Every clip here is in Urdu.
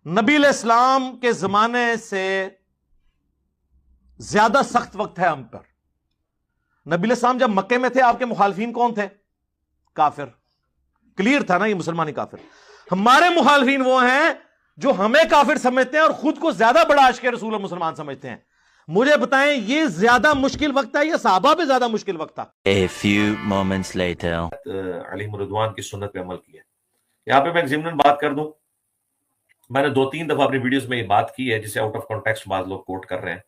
نبی علیہ السلام کے زمانے سے زیادہ سخت وقت ہے ہم پر. نبی علیہ السلام جب مکے میں تھے آپ کے مخالفین کون تھے؟ کافر. کلیئر تھا نا یہ مسلمان ہی کافر. ہمارے مخالفین وہ ہیں جو ہمیں کافر سمجھتے ہیں اور خود کو زیادہ بڑا عاشق رسول اور مسلمان سمجھتے ہیں. مجھے بتائیں یہ زیادہ مشکل وقت ہے یا صحابہ پہ زیادہ مشکل وقت تھا؟ A few moments later. علی مردوان کی سنت پہ عمل کیا. یہاں پہ میں ایک ضمن بات کر دوں، میں نے 2-3 دفعہ اپنی ویڈیوز میں یہ بات کی ہے جسے آؤٹ آف کانٹیکسٹ بعض لوگ کوٹ کر رہے ہیں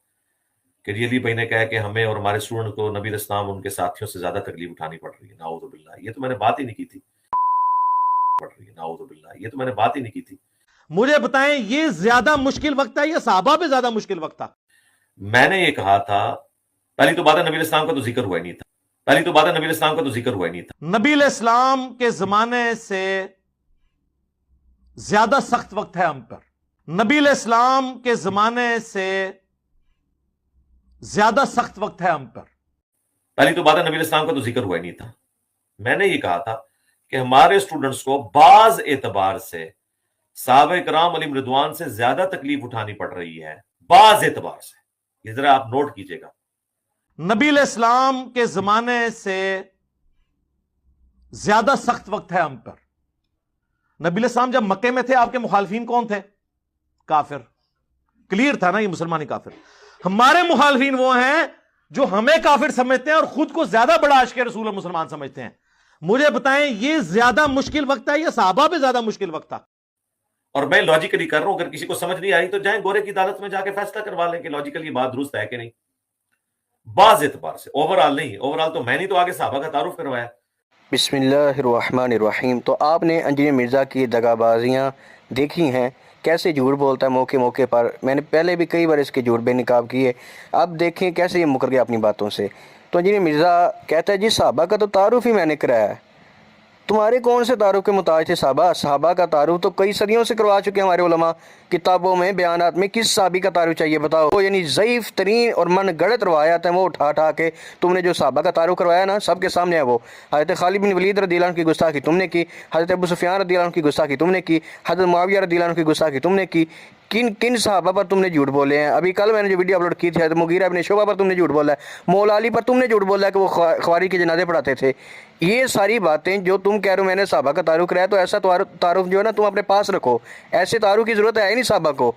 کہ علی بھائی نے کہا کہ ہمیں اور ہمارے اسٹوڈنٹ کو نبی علیہ السلام ان کے ساتھیوں سے زیادہ تکلیف اٹھانی پڑ رہی ہے. نعوذ باللہ، یہ تو میں نے بات ہی نہیں کی تھی. نعوذ باللہ، یہ تو میں نے بات ہی نہیں کی تھی. مجھے بتائیں یہ زیادہ مشکل وقت ہے یا صحابہ پہ زیادہ مشکل وقت تھا؟ میں نے یہ کہا تھا، پہلی تو بات ہے نبی علیہ السلام کا تو ذکر ہوا ہی نہیں تھا. نبی علیہ السلام کے زمانے سے زیادہ سخت وقت ہے ہم پر. نبی علیہ السلام کے زمانے سے زیادہ سخت وقت ہے ہم پر. پہلی تو بات ہے نبی علیہ السلام کا تو ذکر ہوا ہی نہیں تھا. میں نے یہ کہا تھا کہ ہمارے اسٹوڈنٹس کو بعض اعتبار سے صحابہ کرام علیہم رضوان سے زیادہ تکلیف اٹھانی پڑ رہی ہے، بعض اعتبار سے. یہ ذرا آپ نوٹ کیجئے گا. نبی علیہ السلام کے زمانے سے زیادہ سخت وقت ہے ہم پر. نبی علیہ السلام جب مکے میں تھے آپ کے مخالفین کون تھے؟ کافر. کلیئر تھا نا یہ مسلمان ہی کافر. ہمارے مخالفین وہ ہیں جو ہمیں کافر سمجھتے ہیں اور خود کو زیادہ بڑا عاشق رسول اور مسلمان سمجھتے ہیں. مجھے بتائیں یہ زیادہ مشکل وقت ہے یا صحابہ پہ زیادہ مشکل وقت تھا؟ اور میں لاجیکلی کر رہا ہوں، اگر کسی کو سمجھ نہیں آئی تو جائیں گورے کی عدالت میں جا کے فیصلہ کروا لیں کہ لاجیکلی یہ بات درست ہے کہ نہیں. بعض اعتبار سے، اوورال نہیں. اوورال تو میں نہیں تو آگے صحابہ کا تعارف کروایا. بسم اللہ الرحمن الرحیم. تو آپ نے انجینئر مرزا کی دغا بازیاں دیکھی ہیں، کیسے جھوٹ بولتا ہے موقع موقع پر. میں نے پہلے بھی کئی بار اس کے جھوٹ بے نقاب کیے. اب دیکھیں کیسے یہ مکر گیا اپنی باتوں سے. تو انجینئر مرزا کہتا ہے جی صحابہ کا تو تعارف ہی میں نے کرایا ہے. تمہارے کون سے تعارف کے محتاج تھے صحابہ کا تعارف تو کئی صدیوں سے کروا چکے ہمارے علماء کتابوں میں بیانات میں. کس صحابی کا تعارف چاہیے بتاؤ؟ یعنی ضعیف ترین اور من گڑت روایات ہیں وہ اٹھا کے تم نے جو صحابہ کا تعارف کروایا نا، سب کے سامنے ہے. وہ حضرت خالد بن ولید رضی اللہ عنہ کی گستاخی تم نے کی، حضرت ابو سفیان رضی اللہ عنہ کی گستاخی تم نے کی، حضرت معاویہ رضی اللہ عنہ کی گستاخی تم نے کی. کن صحابہ پر تم نے جھوٹ بولے ہیں؟ ابھی کل میں نے جو ویڈیو اپلوڈ کی تھی حضرت مغیرہ بن شعبہ پر تم نے جھوٹ بولا ہے، مولا علی پر تم نے جھوٹ بولا ہے کہ وہ خوارج کے جنازے پڑھاتے تھے. یہ ساری باتیں جو تم کہہ رہے ہو میں نے صحابہ کا تعارف کرایا، تو ایسا تعارف جو ہے نا تم اپنے پاس رکھو. ایسے تعارف کی ضرورت ہے ہی نہیں صحابہ کو.